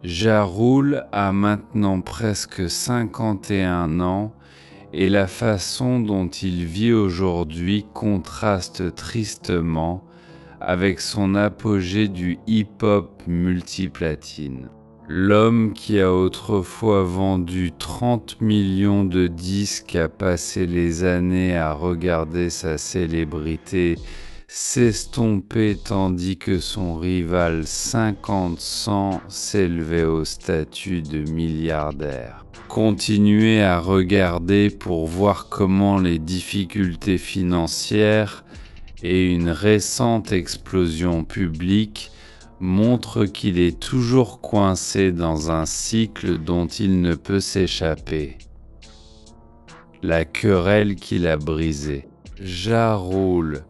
Ja Rule a maintenant presque 51 ans et la façon dont il vit aujourd'hui contraste tristement avec son apogée du hip-hop multiplatine. L'homme qui a autrefois vendu 30 millions de disques a passé les années à regarder sa célébrité s'estomper tandis que son rival 50 Cent s'élevait au statut de milliardaire. Continuez à regarder pour voir comment les difficultés financières et une récente explosion publique montrent qu'il est toujours coincé dans un cycle dont il ne peut s'échapper. La querelle qu'il a brisée. Ja Rule,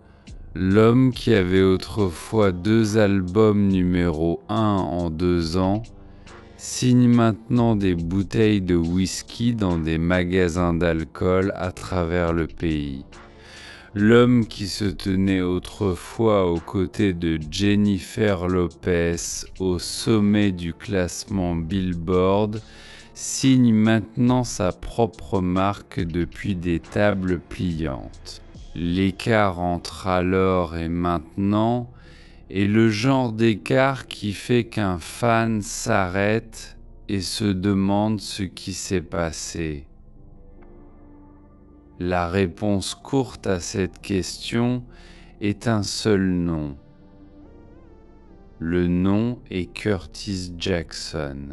l'homme qui avait autrefois 2 albums numéro 1 en 2 ans, signe maintenant des bouteilles de whisky dans des magasins d'alcool à travers le pays. L'homme qui se tenait autrefois aux côtés de Jennifer Lopez au sommet du classement Billboard signe maintenant sa propre marque depuis des tables pliantes. L'écart entre alors et maintenant est le genre d'écart qui fait qu'un fan s'arrête et se demande ce qui s'est passé. La réponse courte à cette question est un seul nom. Le nom est Curtis Jackson.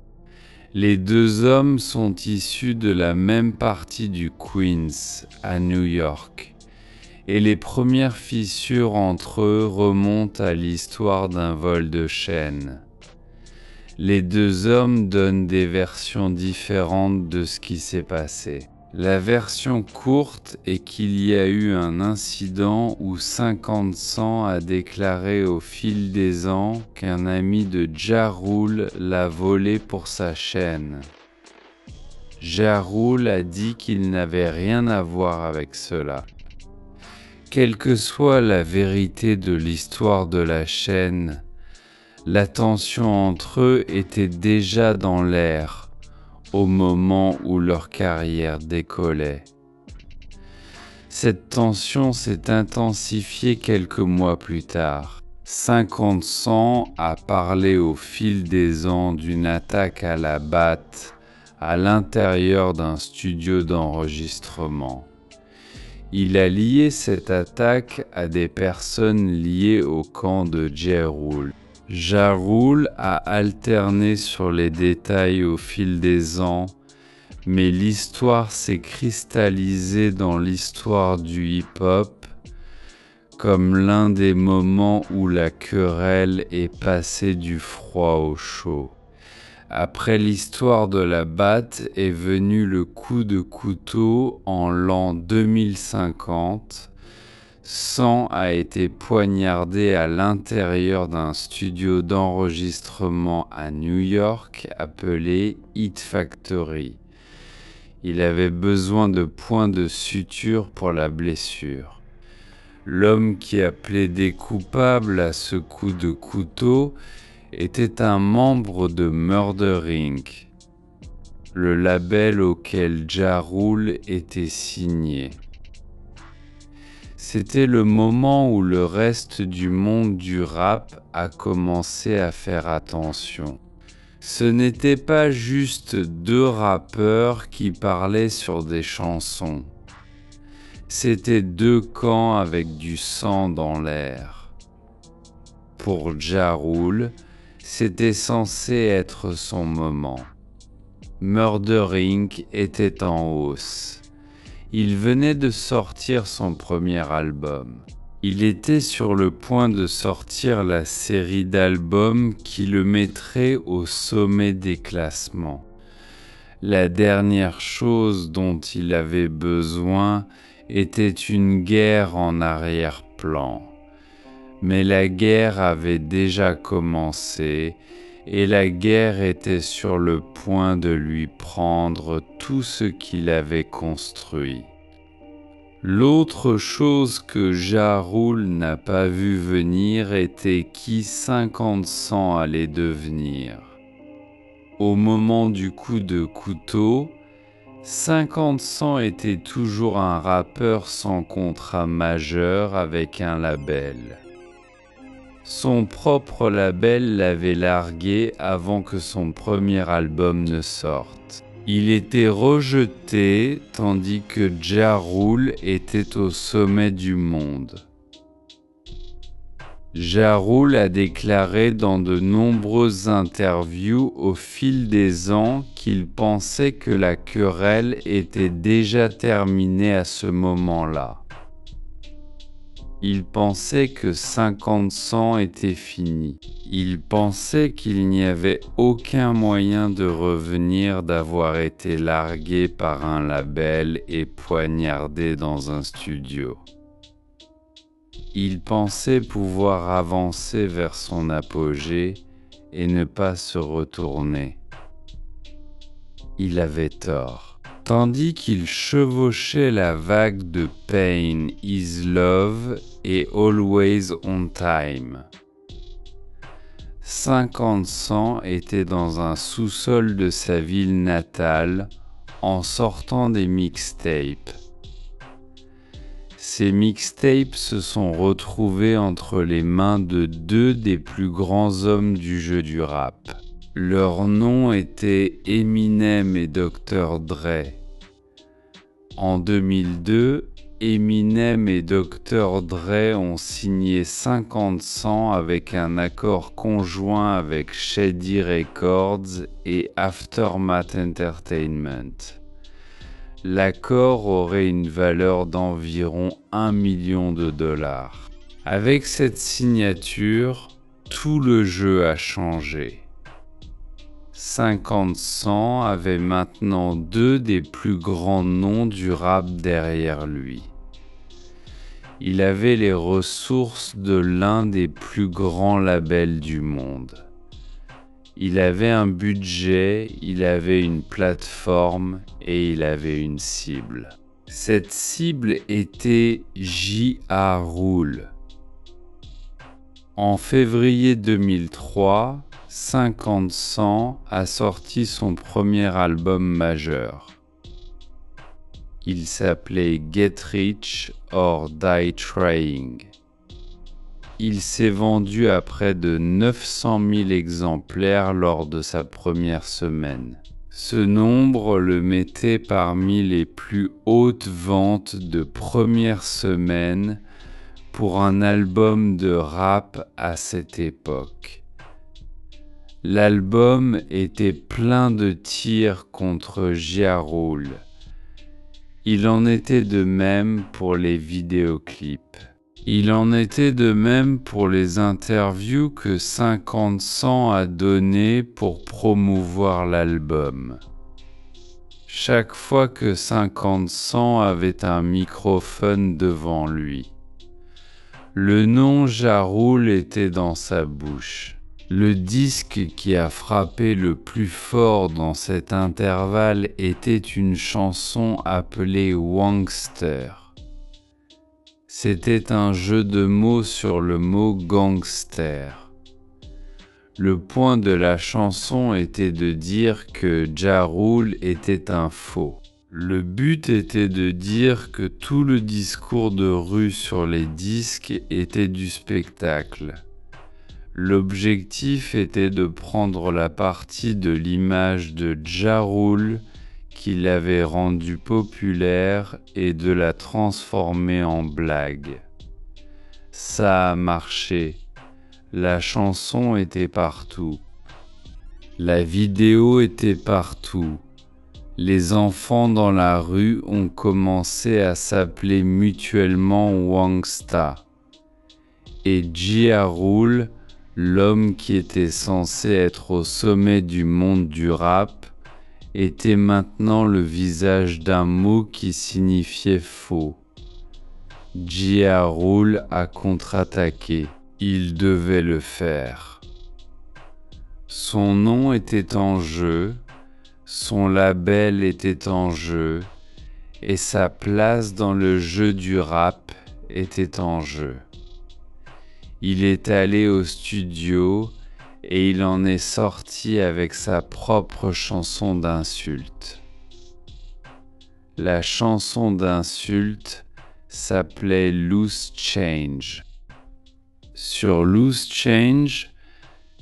Les 2 hommes sont issus de la même partie du Queens, à New York, et les premières fissures entre eux remontent à l'histoire d'un vol de chaîne. Les 2 hommes donnent des versions différentes de ce qui s'est passé. La version courte est qu'il y a eu un incident où 50 Cent a déclaré au fil des ans qu'un ami de Ja Rule l'a volé pour sa chaîne. Ja Rule a dit qu'il n'avait rien à voir avec cela. Quelle que soit la vérité de l'histoire de la chaîne, la tension entre eux était déjà dans l'air au moment où leur carrière décollait. Cette tension s'est intensifiée quelques mois plus tard. 50 Cent a parlé au fil des ans d'une attaque à la batte à l'intérieur d'un studio d'enregistrement. Il a lié cette attaque à des personnes liées au camp de Ja Rule. Ja Rule a alterné sur les détails au fil des ans, mais l'histoire s'est cristallisée dans l'histoire du hip-hop comme l'un des moments où la querelle est passée du froid au chaud. Après l'histoire de la batte est venu le coup de couteau en l'an 2050. Cent a été poignardé à l'intérieur d'un studio d'enregistrement à New York appelé Hit Factory. Il avait besoin de points de suture pour la blessure. L'homme qui a plaidé coupable à ce coup de couteau était un membre de Murder Inc., le label auquel Ja Rule était signé. C'était le moment où le reste du monde du rap a commencé à faire attention. Ce n'était pas juste 2 rappeurs qui parlaient sur des chansons. C'était 2 camps avec du sang dans l'air. Pour Ja Rule, c'était censé être son moment. Murder Inc. était en hausse. Il venait de sortir son premier album. Il était sur le point de sortir la série d'albums qui le mettrait au sommet des classements. La dernière chose dont il avait besoin était une guerre en arrière-plan. Mais la guerre avait déjà commencé et la guerre était sur le point de lui prendre tout ce qu'il avait construit. L'autre chose que Ja Rule n'a pas vu venir était qui 50 Cent allait devenir. Au moment du coup de couteau, 50 Cent était toujours un rappeur sans contrat majeur avec un label. Son propre label l'avait largué avant que son premier album ne sorte. Il était rejeté tandis que Ja Rule était au sommet du monde. Ja Rule a déclaré dans de nombreuses interviews au fil des ans qu'il pensait que la querelle était déjà terminée à ce moment-là. Il pensait que 50 Cent était fini. Il pensait qu'il n'y avait aucun moyen de revenir d'avoir été largué par un label et poignardé dans un studio. Il pensait pouvoir avancer vers son apogée et ne pas se retourner. Il avait tort. Tandis qu'il chevauchait la vague de Pain is Love et Always on Time. 50 Cent était dans un sous-sol de sa ville natale en sortant des mixtapes. Ces mixtapes se sont retrouvés entre les mains de deux des plus grands hommes du jeu du rap. Leurs noms étaient Eminem et Dr. Dre. En 2002, Eminem et Dr. Dre ont signé 50 Cent avec un accord conjoint avec Shady Records et Aftermath Entertainment. L'accord aurait une valeur d'environ 1 million de dollars. Avec cette signature, tout le jeu a changé. 50 Cent avait maintenant deux des plus grands noms du rap derrière lui. Il avait les ressources de l'un des plus grands labels du monde. Il avait un budget, il avait une plateforme et il avait une cible. Cette cible était Ja Rule. En février 2003, 50 Cent a sorti son premier album majeur. Il s'appelait Get Rich or Die Trying. Il s'est vendu à près de 900 000 exemplaires lors de sa première semaine. Ce nombre le mettait parmi les plus hautes ventes de première semaine pour un album de rap à cette époque. L'album était plein de tirs contre Ja Rule. Il en était de même pour les vidéoclips. Il en était de même pour les interviews que 50 Cent a données pour promouvoir l'album. Chaque fois que 50 Cent avait un microphone devant lui, le nom Ja Rule était dans sa bouche. Le disque qui a frappé le plus fort dans cet intervalle était une chanson appelée Wangster. C'était un jeu de mots sur le mot gangster. Le point de la chanson était de dire que Ja Rule était un faux. Le but était de dire que tout le discours de rue sur les disques était du spectacle. L'objectif était de prendre la partie de l'image de Ja Rule qui l'avait rendue populaire et de la transformer en blague. Ça a marché. La chanson était partout. La vidéo était partout. Les enfants dans la rue ont commencé à s'appeler mutuellement Wangsta. Et Ja Rule, l'homme qui était censé être au sommet du monde du rap, était maintenant le visage d'un mot qui signifiait faux. Ja Rule a contre-attaqué. Il devait le faire. Son nom était en jeu, son label était en jeu, et sa place dans le jeu du rap était en jeu. Il est allé au studio et il en est sorti avec sa propre chanson d'insulte. La chanson d'insulte s'appelait Loose Change. Sur Loose Change,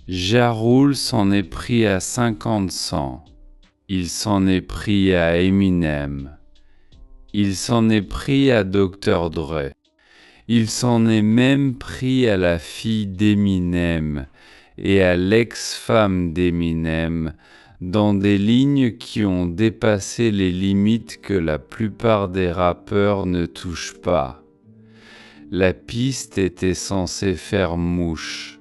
Ja Rule s'en est pris à 50 Cent. Il s'en est pris à Eminem. Il s'en est pris à Dr. Dre. Il s'en est même pris à la fille d'Eminem et à l'ex-femme d'Eminem dans des lignes qui ont dépassé les limites que la plupart des rappeurs ne touchent pas. La piste était censée faire mouche.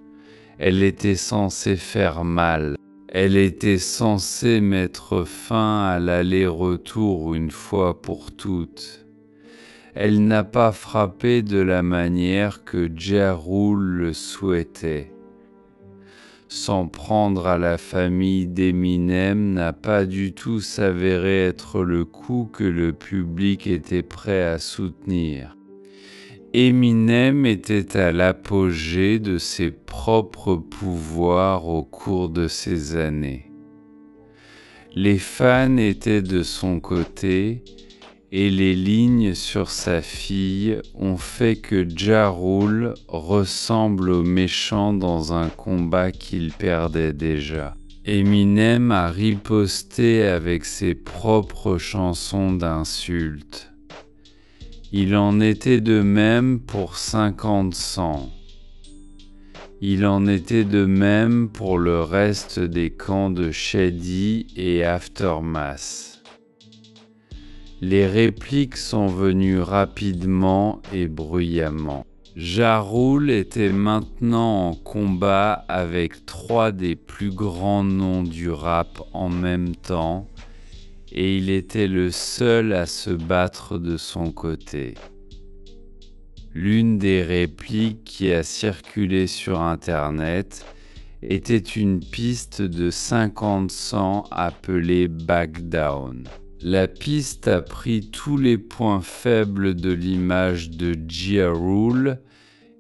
Elle était censée faire mal. Elle était censée mettre fin à l'aller-retour une fois pour toutes. Elle n'a pas frappé de la manière que Ja Rule le souhaitait. S'en prendre à la famille d'Eminem n'a pas du tout s'avéré être le coup que le public était prêt à soutenir. Eminem était à l'apogée de ses propres pouvoirs au cours de ces années. Les fans étaient de son côté, et les lignes sur sa fille ont fait que Ja Rule ressemble au méchant dans un combat qu'il perdait déjà. Eminem a riposté avec ses propres chansons d'insultes. Il en était de même pour 50 Cent. Il en était de même pour le reste des camps de Shady et Aftermath. Les répliques sont venues rapidement et bruyamment. Ja Rule était maintenant en combat avec 3 des plus grands noms du rap en même temps, et il était le seul à se battre de son côté. L'une des répliques qui a circulé sur Internet était une piste de 50 Cent appelée Back Down. La piste a pris tous les points faibles de l'image de Ja Rule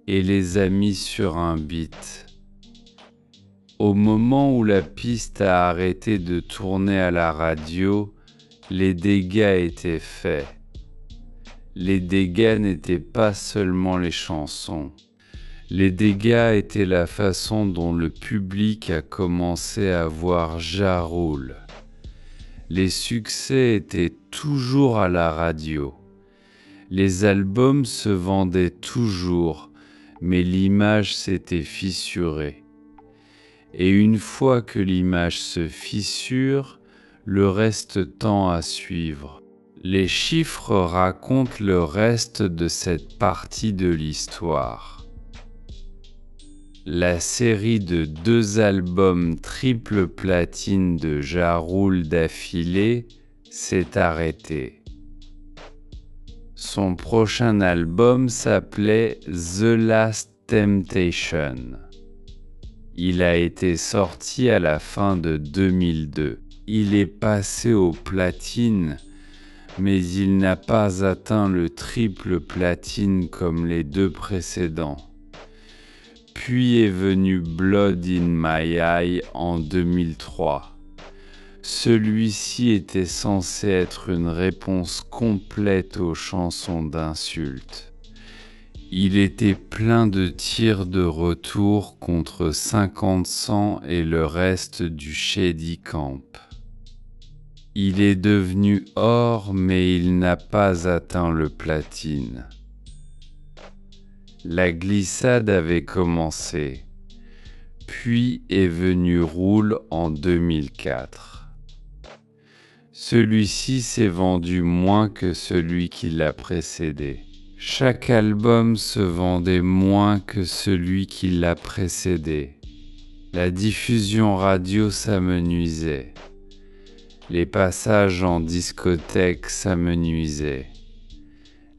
et les a mis sur un beat. Au moment où la piste a arrêté de tourner à la radio, les dégâts étaient faits. Les dégâts n'étaient pas seulement les chansons. Les dégâts étaient la façon dont le public a commencé à voir Ja Rule. Les succès étaient toujours à la radio. Les albums se vendaient toujours, mais l'image s'était fissurée. Et une fois que l'image se fissure, le reste tend à suivre. Les chiffres racontent le reste de cette partie de l'histoire. La série de 2 albums triple platine de Ja Rule d'affilée s'est arrêtée. Son prochain album s'appelait The Last Temptation. Il a été sorti à la fin de 2002. Il est passé au platine, mais il n'a pas atteint le triple platine comme les 2 précédents. Puis est venu Blood in My Eye en 2003. Celui-ci était censé être une réponse complète aux chansons d'insultes. Il était plein de tirs de retour contre 50 Cent et le reste du Shady Camp. Il est devenu or, mais il n'a pas atteint le platine. La glissade avait commencé, puis est venu Rule en 2004. Celui-ci s'est vendu moins que celui qui l'a précédé. Chaque album se vendait moins que celui qui l'a précédé. La diffusion radio s'amenuisait. Les passages en discothèque s'amenuisaient.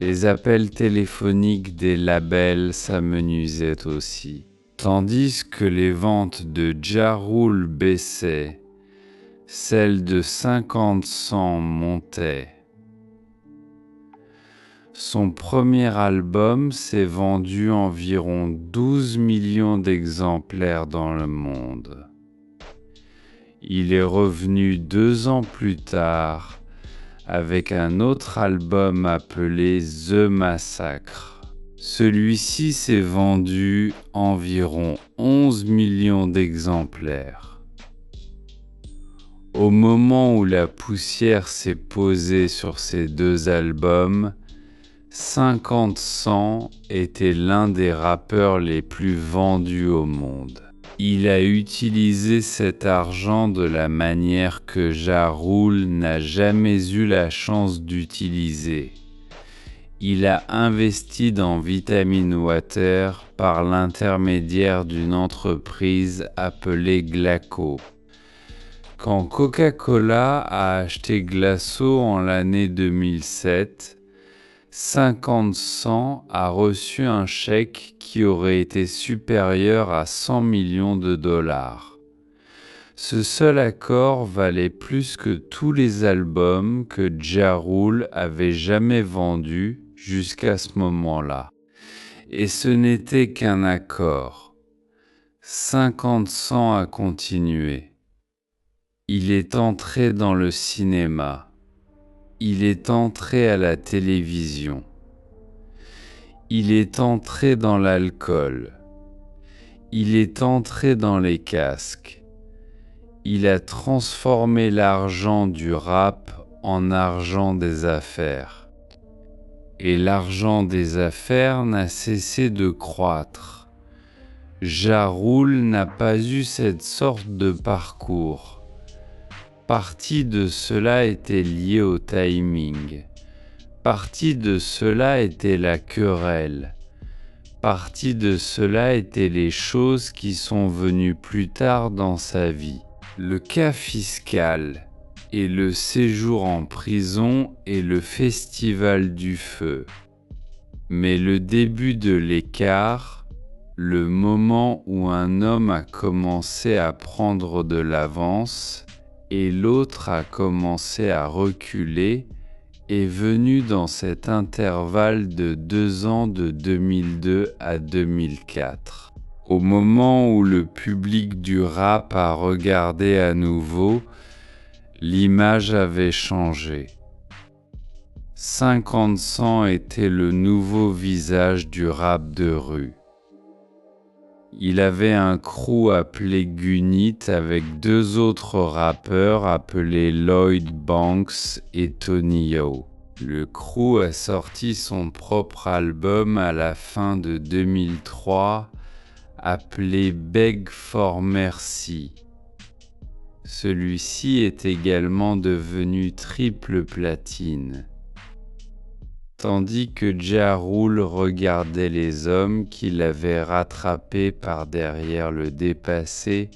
Les appels téléphoniques des labels s'amenuisaient aussi. Tandis que les ventes de Ja Rule baissaient, celles de 50 Cent montaient. Son premier album s'est vendu environ 12 millions d'exemplaires dans le monde. Il est revenu 2 ans plus tard avec un autre album appelé The Massacre. Celui-ci s'est vendu environ 11 millions d'exemplaires. Au moment où la poussière s'est posée sur ces 2 albums, 50 Cent était l'un des rappeurs les plus vendus au monde. Il a utilisé cet argent de la manière que Ja Rule n'a jamais eu la chance d'utiliser. Il a investi dans Vitamin Water par l'intermédiaire d'une entreprise appelée Glaco. Quand Coca-Cola a acheté Glasso en l'année 2007, 50 Cent a reçu un chèque qui aurait été supérieur à 100 millions de dollars. Ce seul accord valait plus que tous les albums que Ja Rule avait jamais vendus jusqu'à ce moment-là. Et ce n'était qu'un accord. 50 Cent a continué. Il est entré dans le cinéma. Il est entré à la télévision. Il est entré dans l'alcool. Il est entré dans les casques. Il a transformé l'argent du rap en argent des affaires. Et l'argent des affaires n'a cessé de croître. Ja Rule n'a pas eu cette sorte de parcours. Partie de cela était liée au timing. Partie de cela était la querelle. Partie de cela étaient les choses qui sont venues plus tard dans sa vie. Le cas fiscal et le séjour en prison et le festival du feu. Mais le début de l'écart, le moment où un homme a commencé à prendre de l'avance et l'autre a commencé à reculer, est venu dans cet intervalle de 2 ans de 2002 à 2004. Au moment où le public du rap a regardé à nouveau, l'image avait changé. 50 Cent était le nouveau visage du rap de rue. Il avait un crew appelé Gunit avec 2 autres rappeurs appelés Lloyd Banks et Tony Yo. Le crew a sorti son propre album à la fin de 2003 appelé Beg for Mercy. Celui-ci est également devenu triple platine. Tandis que Ja Rule regardait les hommes qui l'avaient rattrapé par derrière le dépassé,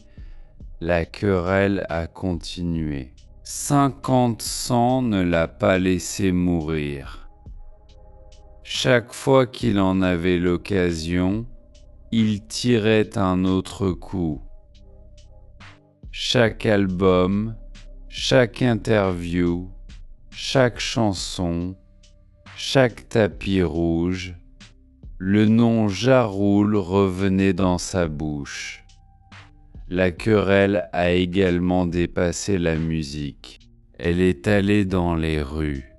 la querelle a continué. 50 Cent ne l'a pas laissé mourir. Chaque fois qu'il en avait l'occasion, il tirait un autre coup. Chaque album, chaque interview, chaque chanson, chaque tapis rouge, le nom Ja Rule revenait dans sa bouche. La querelle a également dépassé la musique. Elle est allée dans les rues.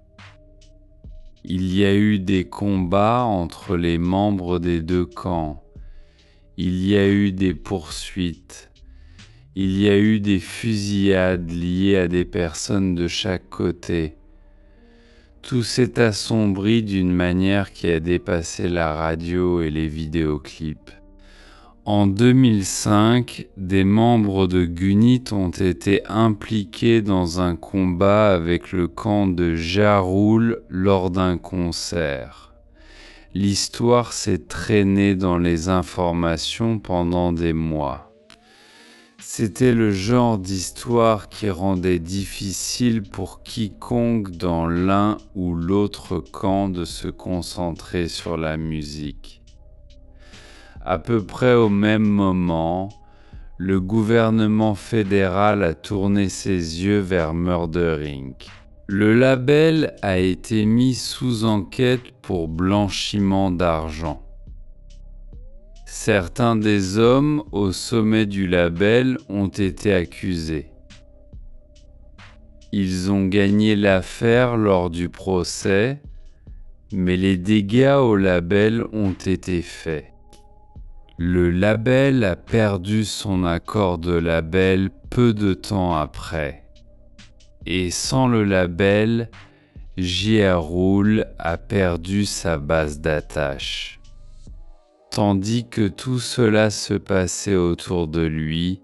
Il y a eu des combats entre les membres des 2 camps. Il y a eu des poursuites. Il y a eu des fusillades liées à des personnes de chaque côté. Tout s'est assombri d'une manière qui a dépassé la radio et les vidéoclips. En 2005, des membres de Gunit ont été impliqués dans un combat avec le camp de Ja Rule lors d'un concert. L'histoire s'est traînée dans les informations pendant des mois. C'était le genre d'histoire qui rendait difficile pour quiconque dans l'un ou l'autre camp de se concentrer sur la musique. À peu près au même moment, le gouvernement fédéral a tourné ses yeux vers Murder Inc. Le label a été mis sous enquête pour blanchiment d'argent. Certains des hommes au sommet du label ont été accusés. Ils ont gagné l'affaire lors du procès, mais les dégâts au label ont été faits. Le label a perdu son accord de label peu de temps après. Et sans le label, Ja Rule a perdu sa base d'attache. Tandis que tout cela se passait autour de lui,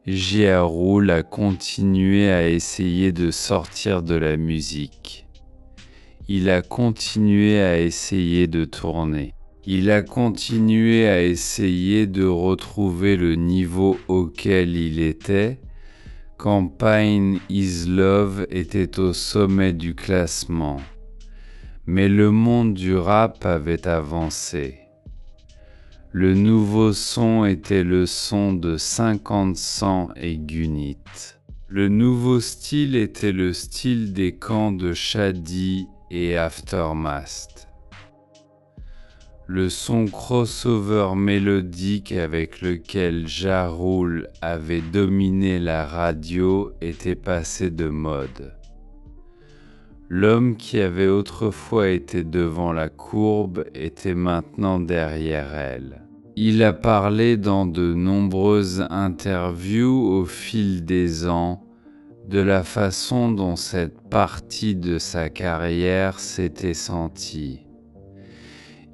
Ja Rule a continué à essayer de sortir de la musique. Il a continué à essayer de tourner. Il a continué à essayer de retrouver le niveau auquel il était quand Pain is Love était au sommet du classement. Mais le monde du rap avait avancé. Le nouveau son était le son de 50-100 et Gunit. Le nouveau style était le style des camps de Shady et Aftermath. Le son crossover mélodique avec lequel Ja Rule avait dominé la radio était passé de mode. L'homme qui avait autrefois été devant la courbe était maintenant derrière elle. Il a parlé dans de nombreuses interviews au fil des ans de la façon dont cette partie de sa carrière s'était sentie.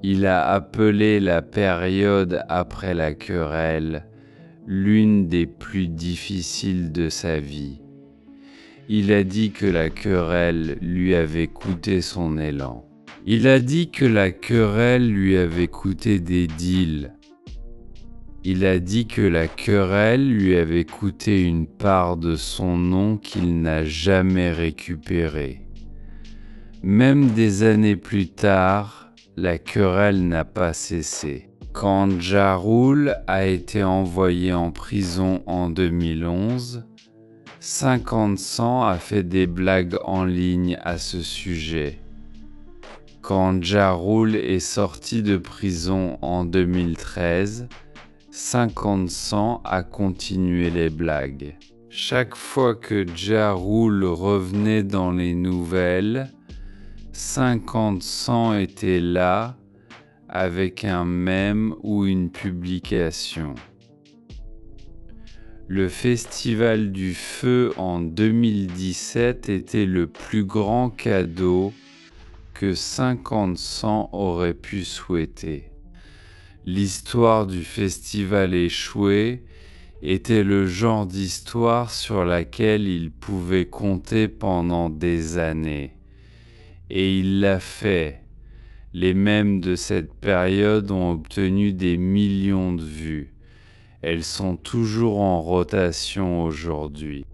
Il a appelé la période après la querelle l'une des plus difficiles de sa vie. Il a dit que la querelle lui avait coûté son élan. Il a dit que la querelle lui avait coûté des deals. Il a dit que la querelle lui avait coûté une part de son nom qu'il n'a jamais récupérée. Même des années plus tard, la querelle n'a pas cessé. Quand Ja Rule a été envoyé en prison en 2011, 50-100 a fait des blagues en ligne à ce sujet. Quand Ja Rule est sorti de prison en 2013, 50-100 a continué les blagues. Chaque fois que Ja Rule revenait dans les nouvelles, 50-100 était là avec un mème ou une publication. Le Festival du Feu en 2017 était le plus grand cadeau que 50-100 aurait pu souhaiter. L'histoire du festival échoué était le genre d'histoire sur laquelle il pouvait compter pendant des années. Et il l'a fait. Les mèmes de cette période ont obtenu des millions de vues. Elles sont toujours en rotation aujourd'hui.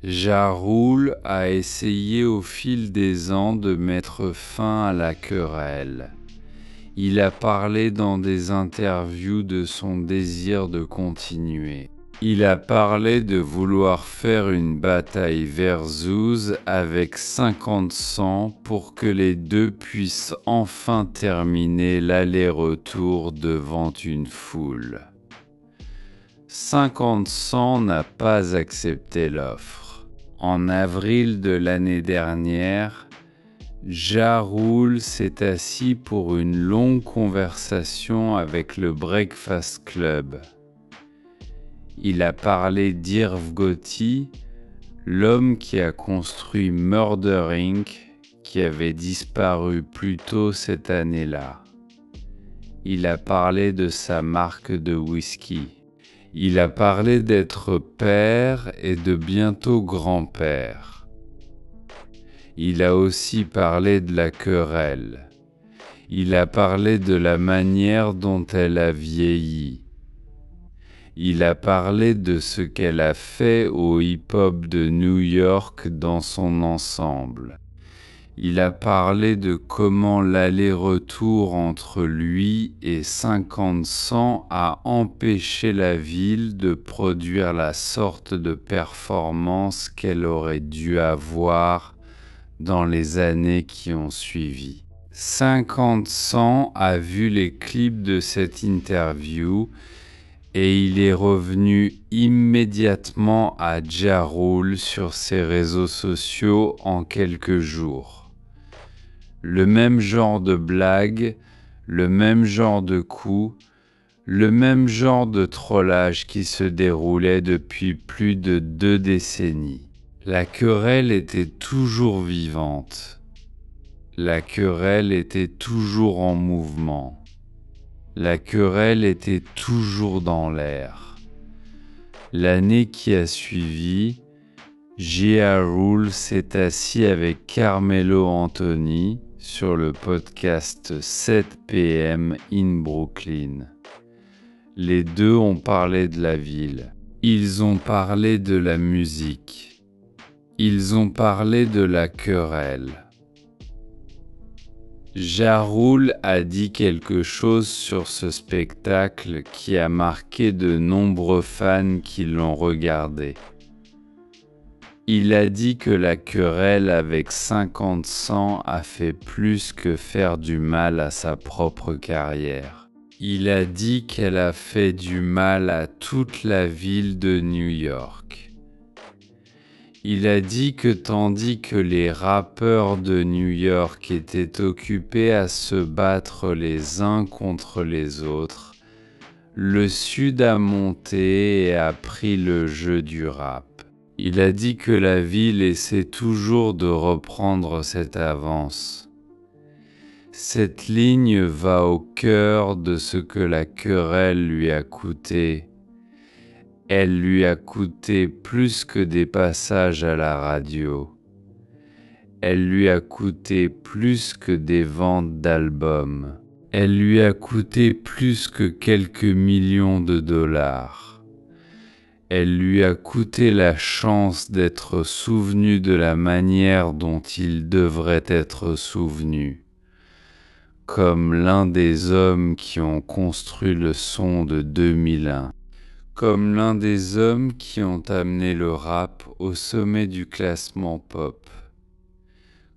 Ja Rule a essayé au fil des ans de mettre fin à la querelle. Il a parlé dans des interviews de son désir de continuer. Il a parlé de vouloir faire une bataille versus avec 50-100 pour que les deux puissent enfin terminer l'aller-retour devant une foule. 50-100 n'a pas accepté l'offre. En avril de l'année dernière, Ja Rule s'est assis pour une longue conversation avec le Breakfast Club. Il a parlé d'Irv Gotti, l'homme qui a construit Murder Inc., qui avait disparu plus tôt cette année-là. Il a parlé de sa marque de whisky. Il a parlé d'être père et de bientôt grand-père. Il a aussi parlé de la querelle. Il a parlé de la manière dont elle a vieilli. Il a parlé de ce qu'elle a fait au hip-hop de New York dans son ensemble. Il a parlé de comment l'aller-retour entre lui et 50-100 a empêché la ville de produire la sorte de performance qu'elle aurait dû avoir dans les années qui ont suivi. 50 Cent a vu les clips de cette interview et il est revenu immédiatement à Ja Rule sur ses réseaux sociaux en quelques jours. Le même genre de blague, le même genre de coup, le même genre de trollage qui se déroulait depuis plus de 2 décennies. La querelle était toujours vivante. La querelle était toujours en mouvement. La querelle était toujours dans l'air. L'année qui a suivi, Ja Rule s'est assis avec Carmelo Anthony sur le podcast 7 PM in Brooklyn. Les deux ont parlé de la ville. Ils ont parlé de la musique. Ils ont parlé de la querelle. Ja Rule a dit quelque chose sur ce spectacle qui a marqué de nombreux fans qui l'ont regardé. Il a dit que la querelle avec 50 Cent a fait plus que faire du mal à sa propre carrière. Il a dit qu'elle a fait du mal à toute la ville de New York. Il a dit que tandis que les rappeurs de New York étaient occupés à se battre les uns contre les autres, le Sud a monté et a pris le jeu du rap. Il a dit que la ville essaie toujours de reprendre cette avance. Cette ligne va au cœur de ce que la querelle lui a coûté. Elle lui a coûté plus que des passages à la radio. Elle lui a coûté plus que des ventes d'albums. Elle lui a coûté plus que quelques millions de dollars. Elle lui a coûté la chance d'être souvenu de la manière dont il devrait être souvenu, comme l'un des hommes qui ont construit le son de 2001. Comme l'un des hommes qui ont amené le rap au sommet du classement pop.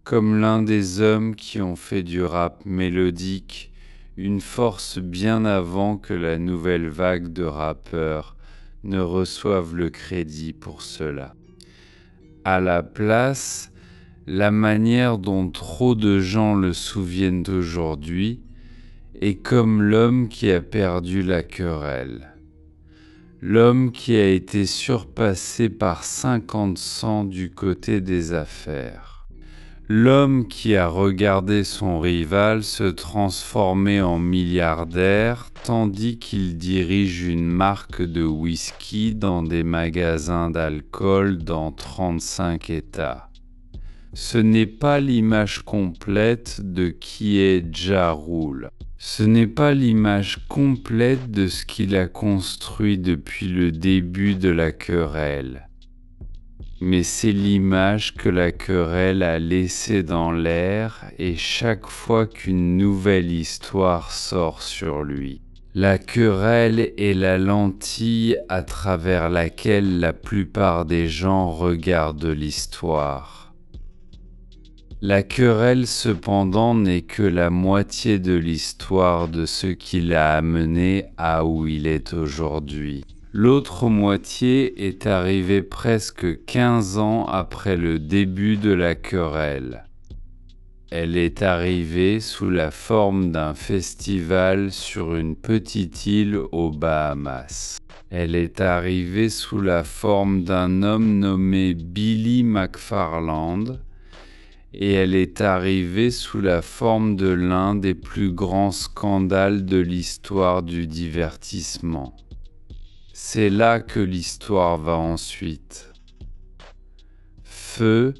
Comme l'un des hommes qui ont fait du rap mélodique une force bien avant que la nouvelle vague de rappeurs ne reçoive le crédit pour cela. À la place, la manière dont trop de gens le souviennent aujourd'hui est comme l'homme qui a perdu la querelle. L'homme qui a été surpassé par 50 Cent du côté des affaires. L'homme qui a regardé son rival se transformer en milliardaire tandis qu'il dirige une marque de whisky dans des magasins d'alcool dans 35 États. Ce n'est pas l'image complète de qui est Ja Rule. Ce n'est pas l'image complète de ce qu'il a construit depuis le début de la querelle. Mais c'est l'image que la querelle a laissée dans l'air et chaque fois qu'une nouvelle histoire sort sur lui. La querelle est la lentille à travers laquelle la plupart des gens regardent l'histoire. La querelle cependant n'est que la moitié de l'histoire de ce qui l'a amené à où il est aujourd'hui. L'autre moitié est arrivée presque 15 ans après le début de la querelle. Elle est arrivée sous la forme d'un festival sur une petite île aux Bahamas. Elle est arrivée sous la forme d'un homme nommé Billy McFarland, et elle est arrivée sous la forme de l'un des plus grands scandales de l'histoire du divertissement. C'est là que l'histoire va ensuite. Feu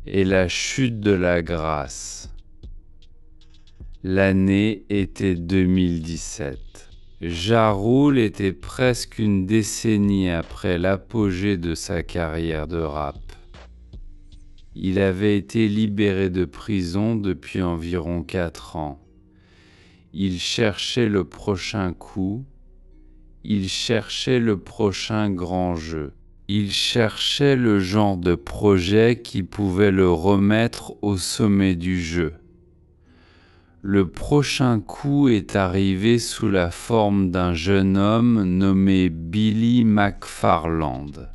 et la chute de la grâce. L'année était 2017. Ja Rule était presque une décennie après l'apogée de sa carrière de rap. Il avait été libéré de prison depuis environ 4 ans. Il cherchait le prochain coup. Il cherchait le prochain grand jeu. Il cherchait le genre de projet qui pouvait le remettre au sommet du jeu. Le prochain coup est arrivé sous la forme d'un jeune homme nommé Billy McFarland.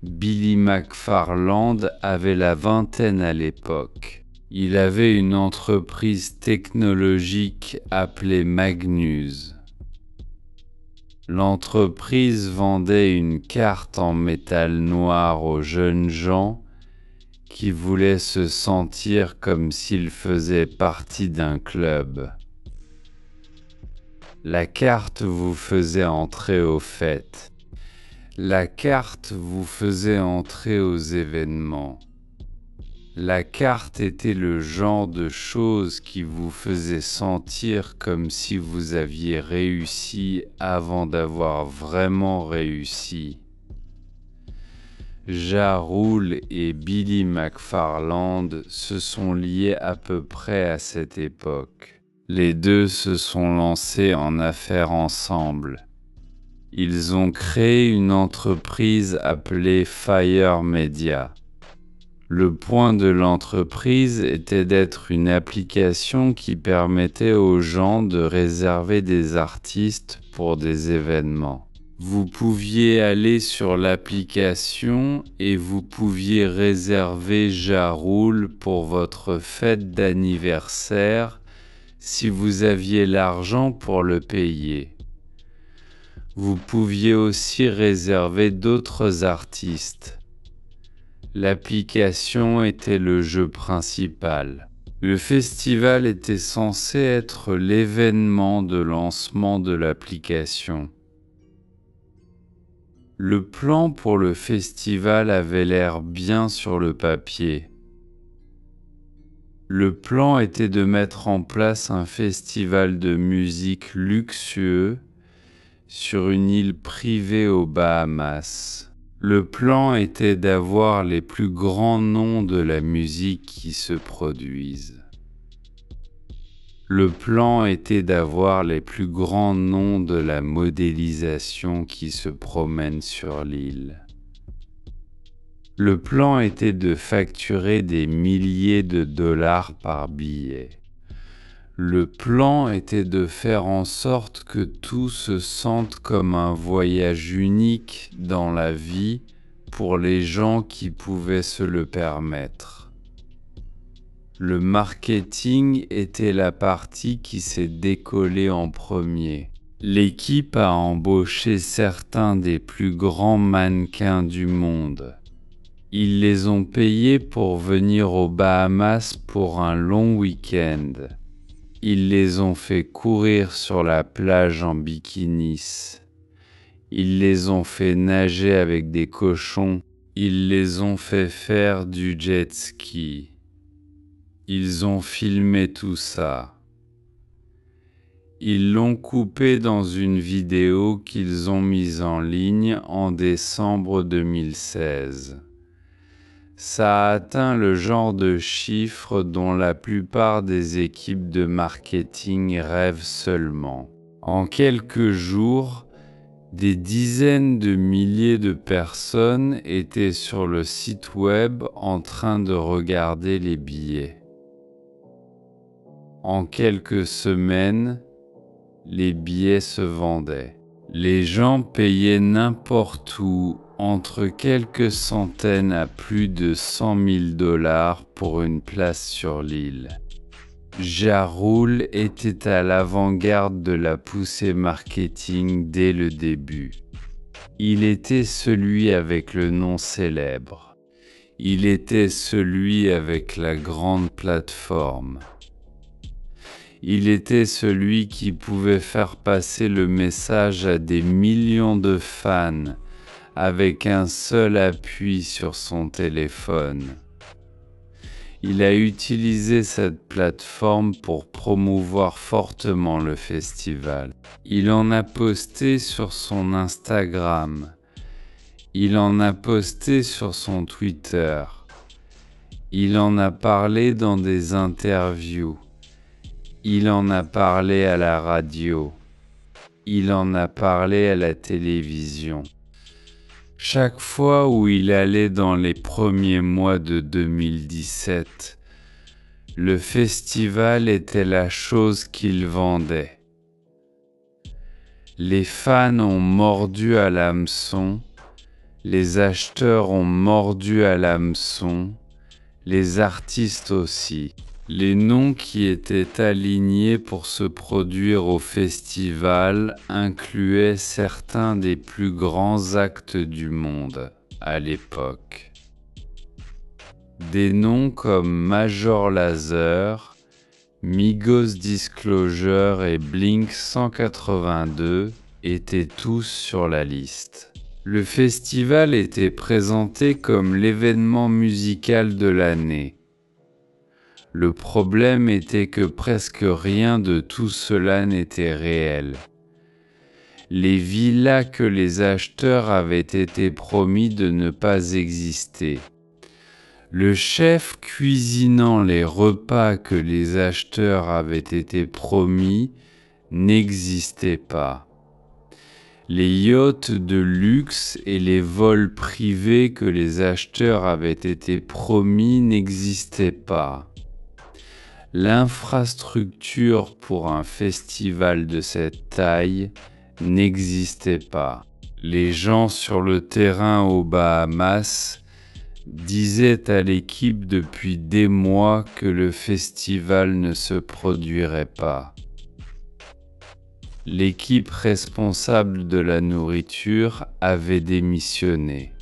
Billy McFarland avait la vingtaine à l'époque. Il avait une entreprise technologique appelée Magnus. L'entreprise vendait une carte en métal noir aux jeunes gens qui voulaient se sentir comme s'ils faisaient partie d'un club. La carte vous faisait entrer aux fêtes. La carte vous faisait entrer aux événements. La carte était le genre de chose qui vous faisait sentir comme si vous aviez réussi avant d'avoir vraiment réussi. Ja Rule et Billy McFarland se sont liés à peu près à cette époque. Les deux se sont lancés en affaires ensemble. Ils ont créé une entreprise appelée Fire Media. Le point de l'entreprise était d'être une application qui permettait aux gens de réserver des artistes pour des événements. Vous pouviez aller sur l'application et vous pouviez réserver Ja Rule pour votre fête d'anniversaire si vous aviez l'argent pour le payer. Vous pouviez aussi réserver d'autres artistes. L'application était le jeu principal. Le festival était censé être l'événement de lancement de l'application. Le plan pour le festival avait l'air bien sur le papier. Le plan était de mettre en place un festival de musique luxueux sur une île privée aux Bahamas. Le plan était d'avoir les plus grands noms de la musique qui se produisent. Le plan était d'avoir les plus grands noms de la modélisation qui se promènent sur l'île. Le plan était de facturer des milliers de dollars par billet. Le plan était de faire en sorte que tout se sente comme un voyage unique dans la vie pour les gens qui pouvaient se le permettre. Le marketing était la partie qui s'est décollée en premier. L'équipe a embauché certains des plus grands mannequins du monde. Ils les ont payés pour venir aux Bahamas pour un long week-end. Ils les ont fait courir sur la plage en bikinis. Ils les ont fait nager avec des cochons. Ils les ont fait faire du jet ski. Ils ont filmé tout ça. Ils l'ont coupé dans une vidéo qu'ils ont mise en ligne en décembre 2016. Ça a atteint le genre de chiffres dont la plupart des équipes de marketing rêvent seulement. En quelques jours, des dizaines de milliers de personnes étaient sur le site web en train de regarder les billets. En quelques semaines, les billets se vendaient. Les gens payaient n'importe où, entre quelques centaines à plus de 100 000 dollars pour une place sur l'île. Ja Rule était à l'avant-garde de la poussée marketing dès le début. Il était celui avec le nom célèbre. Il était celui avec la grande plateforme. Il était celui qui pouvait faire passer le message à des millions de fans avec un seul appui sur son téléphone. Il a utilisé cette plateforme pour promouvoir fortement le festival. Il en a posté sur son Instagram. Il en a posté sur son Twitter. Il en a parlé dans des interviews. Il en a parlé à la radio. Il en a parlé à la télévision. Chaque fois où il allait dans les premiers mois de 2017, le festival était la chose qu'il vendait. Les fans ont mordu à l'hameçon, les acheteurs ont mordu à l'hameçon, les artistes aussi. Les noms qui étaient alignés pour se produire au festival incluaient certains des plus grands actes du monde à l'époque. Des noms comme Major Lazer, Migos Disclosure et Blink 182 étaient tous sur la liste. Le festival était présenté comme l'événement musical de l'année. Le problème était que presque rien de tout cela n'était réel. Les villas que les acheteurs avaient été promis de ne pas exister. Le chef cuisinant les repas que les acheteurs avaient été promis n'existait pas. Les yachts de luxe et les vols privés que les acheteurs avaient été promis n'existaient pas. L'infrastructure pour un festival de cette taille n'existait pas. Les gens sur le terrain aux Bahamas disaient à l'équipe depuis des mois que le festival ne se produirait pas. L'équipe responsable de la nourriture avait démissionné.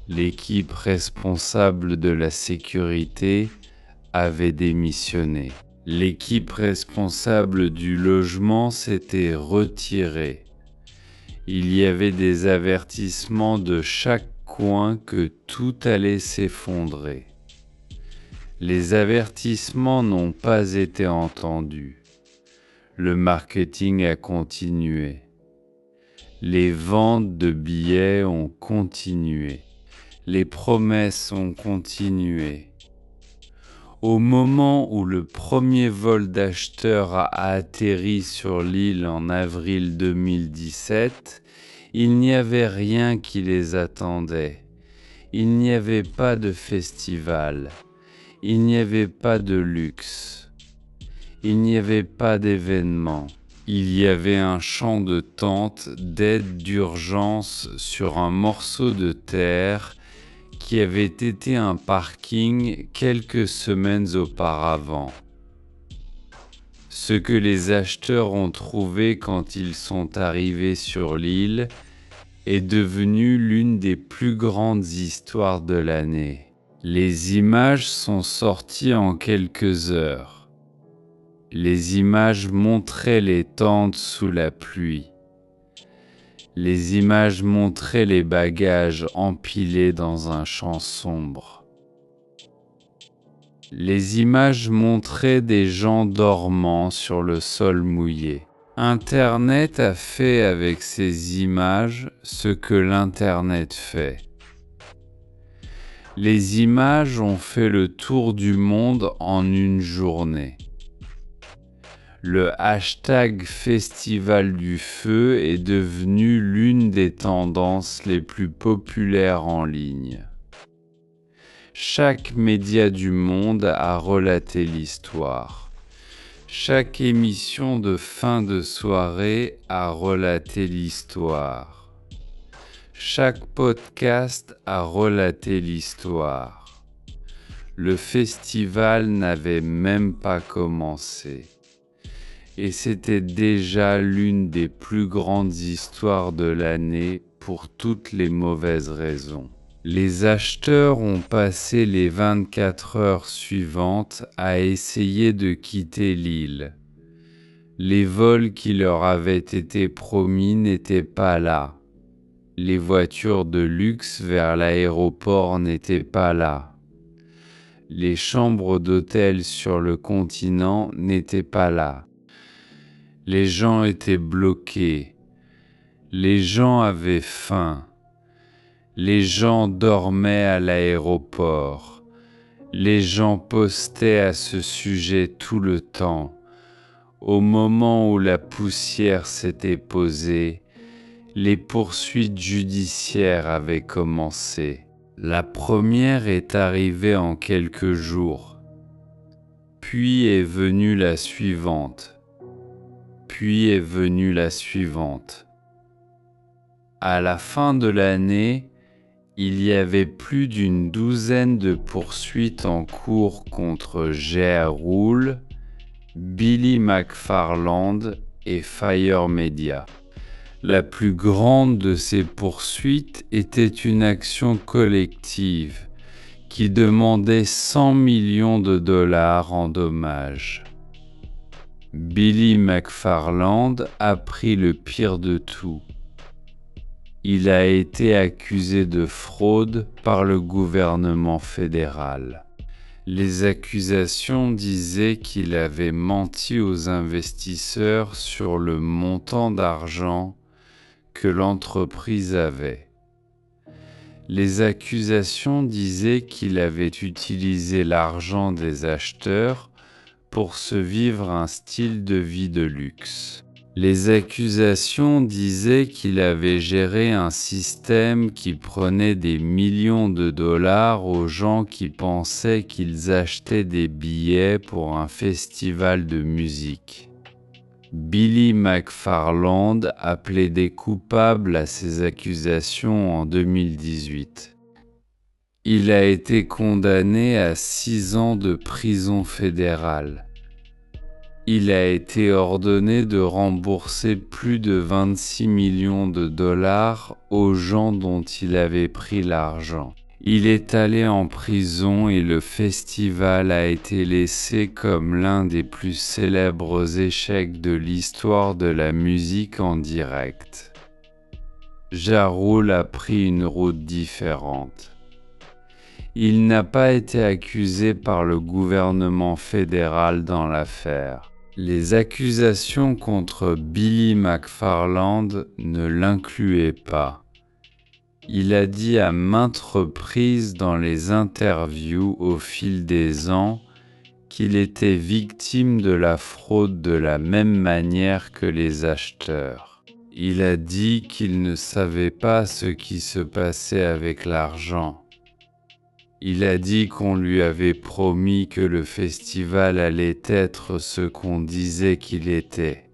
L'équipe responsable de la sécurité avait démissionné. L'équipe responsable du logement s'était retirée. Il y avait des avertissements de chaque coin que tout allait s'effondrer. Les avertissements n'ont pas été entendus. Le marketing a continué. Les ventes de billets ont continué. Les promesses ont continué. Au moment où le premier vol d'acheteurs a atterri sur l'île en avril 2017, il n'y avait rien qui les attendait. Il n'y avait pas de festival. Il n'y avait pas de luxe. Il n'y avait pas d'événement. Il y avait un champ de tente d'aide d'urgence sur un morceau de terre qui avait été un parking quelques semaines auparavant. Ce que les acheteurs ont trouvé quand ils sont arrivés sur l'île est devenu l'une des plus grandes histoires de l'année. Les images sont sorties en quelques heures. Les images montraient les tentes sous la pluie. Les images montraient les bagages empilés dans un champ sombre. Les images montraient des gens dormant sur le sol mouillé. Internet a fait avec ces images ce que l'Internet fait. Les images ont fait le tour du monde en une journée. Le hashtag Festival du Feu est devenu l'une des tendances les plus populaires en ligne. Chaque média du monde a relaté l'histoire. Chaque émission de fin de soirée a relaté l'histoire. Chaque podcast a relaté l'histoire. Le festival n'avait même pas commencé. Et c'était déjà l'une des plus grandes histoires de l'année pour toutes les mauvaises raisons. Les acheteurs ont passé les 24 heures suivantes à essayer de quitter l'île. Les vols qui leur avaient été promis n'étaient pas là. Les voitures de luxe vers l'aéroport n'étaient pas là. Les chambres d'hôtel sur le continent n'étaient pas là. Les gens étaient bloqués. Les gens avaient faim. Les gens dormaient à l'aéroport. Les gens postaient à ce sujet tout le temps. Au moment où la poussière s'était posée, Les poursuites judiciaires avaient commencé. La première est arrivée en quelques jours. Puis est venue la suivante. Puis est venue la suivante. À la fin de l'année, il y avait plus d'une douzaine de poursuites en cours contre Ja Rule, Billy McFarland et Fire Media. La plus grande de ces poursuites était une action collective qui demandait 100 millions de dollars en dommages. Billy McFarland a pris le pire de tout. Il a été accusé de fraude par le gouvernement fédéral. Les accusations disaient qu'il avait menti aux investisseurs sur le montant d'argent que l'entreprise avait. Les accusations disaient qu'il avait utilisé l'argent des acheteurs pour se vivre un style de vie de luxe. Les accusations disaient qu'il avait géré un système qui prenait des millions de dollars aux gens qui pensaient qu'ils achetaient des billets pour un festival de musique. Billy McFarland a plaidé coupable à ces accusations en 2018. Il a été condamné à 6 ans de prison fédérale. Il a été ordonné de rembourser plus de 26 millions de dollars aux gens dont il avait pris l'argent. Il est allé en prison et le festival a été laissé comme l'un des plus célèbres échecs de l'histoire de la musique en direct. Ja Rule a pris une route différente. Il n'a pas été accusé par le gouvernement fédéral dans l'affaire. Les accusations contre Billy McFarland ne l'incluaient pas. Il a dit à maintes reprises dans les interviews au fil des ans qu'il était victime de la fraude de la même manière que les acheteurs. Il a dit qu'il ne savait pas ce qui se passait avec l'argent. Il a dit qu'on lui avait promis que le festival allait être ce qu'on disait qu'il était.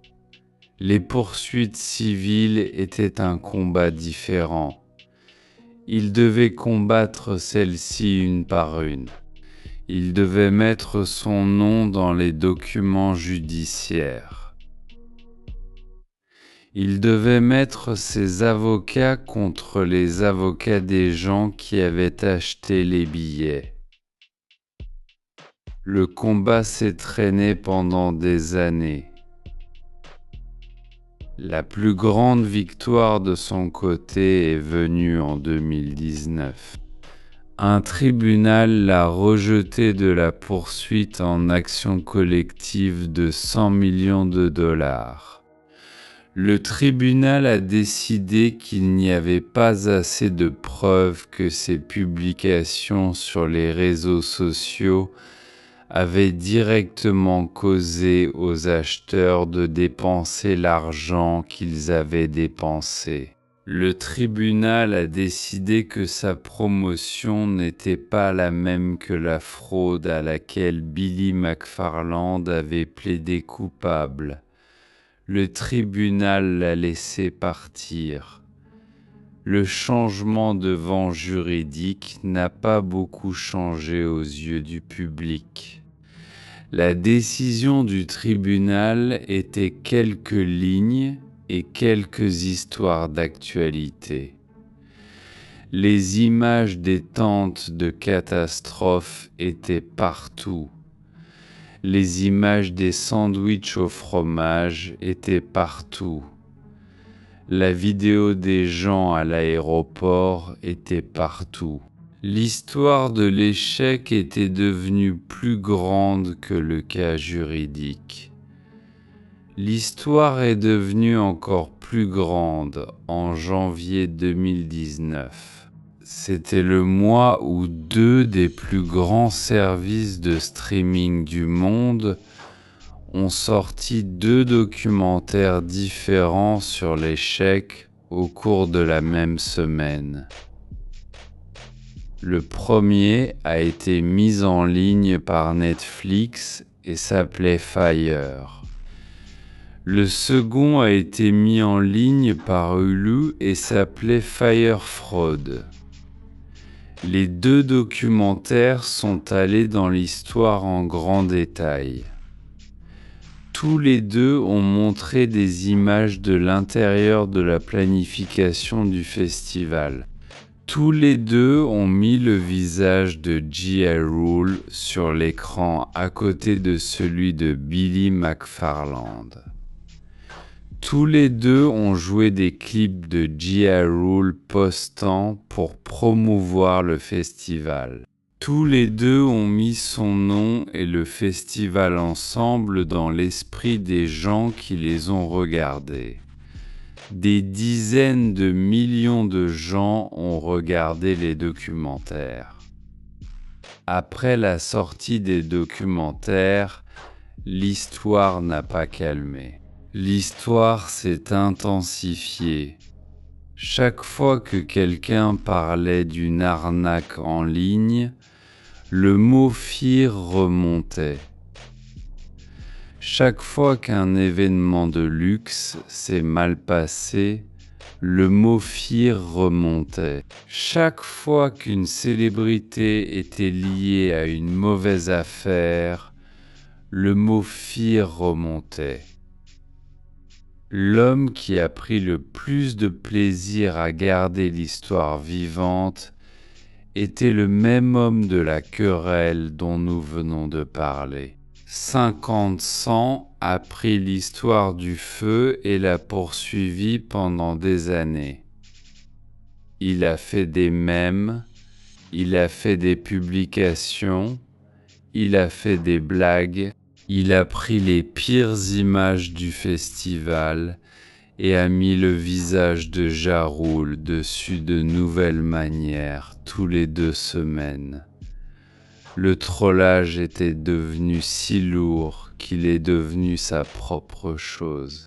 Les poursuites civiles étaient un combat différent. Il devait combattre celles-ci une par une. Il devait mettre son nom dans les documents judiciaires. Il devait mettre ses avocats contre les avocats des gens qui avaient acheté les billets. Le combat s'est traîné pendant des années. La plus grande victoire de son côté est venue en 2019. Un tribunal l'a rejeté de la poursuite en action collective de 100 millions de dollars. Le tribunal a décidé qu'il n'y avait pas assez de preuves que ces publications sur les réseaux sociaux avaient directement causé aux acheteurs de dépenser l'argent qu'ils avaient dépensé. Le tribunal a décidé que sa promotion n'était pas la même que la fraude à laquelle Billy McFarland avait plaidé coupable. Le tribunal l'a laissé partir. Le changement de vent juridique n'a pas beaucoup changé aux yeux du public. La décision du tribunal était quelques lignes et quelques histoires d'actualité. Les images des tentes de catastrophe étaient partout. Les images des sandwichs au fromage étaient partout. La vidéo des gens à l'aéroport était partout. L'histoire de l'échec était devenue plus grande que le cas juridique. L'histoire est devenue encore plus grande en janvier 2019. C'était le mois où 2 des plus grands services de streaming du monde ont sorti 2 documentaires différents sur l'échec au cours de la même semaine. Le premier a été mis en ligne par Netflix et s'appelait Fire. Le second a été mis en ligne par Hulu et s'appelait Fire Fraud. Les deux documentaires sont allés dans l'histoire en grand détail. Tous les deux ont montré des images de l'intérieur de la planification du festival. Tous les deux ont mis le visage de J.A. Rule sur l'écran à côté de celui de Billy McFarland. Tous les deux ont joué des clips de J.A. Rule postant pour promouvoir le festival. Tous les deux ont mis son nom et le festival ensemble dans l'esprit des gens qui les ont regardés. Des dizaines de millions de gens ont regardé les documentaires. Après la sortie des documentaires, l'histoire n'a pas calmé. L'histoire s'est intensifiée. Chaque fois que quelqu'un parlait d'une arnaque en ligne, le mot FIR remontait. Chaque fois qu'un événement de luxe s'est mal passé, le mot FIR remontait. Chaque fois qu'une célébrité était liée à une mauvaise affaire, le mot FIR remontait. L'homme qui a pris le plus de plaisir à garder l'histoire vivante était le même homme de la querelle dont nous venons de parler. 50 Cent a pris l'histoire du feu et l'a poursuivie pendant des années. Il a fait des mèmes, il a fait des publications, il a fait des blagues, il a pris les pires images du festival et a mis le visage de Ja Rule dessus de nouvelles manières tous les 2 semaines. Le trollage était devenu si lourd qu'il est devenu sa propre chose.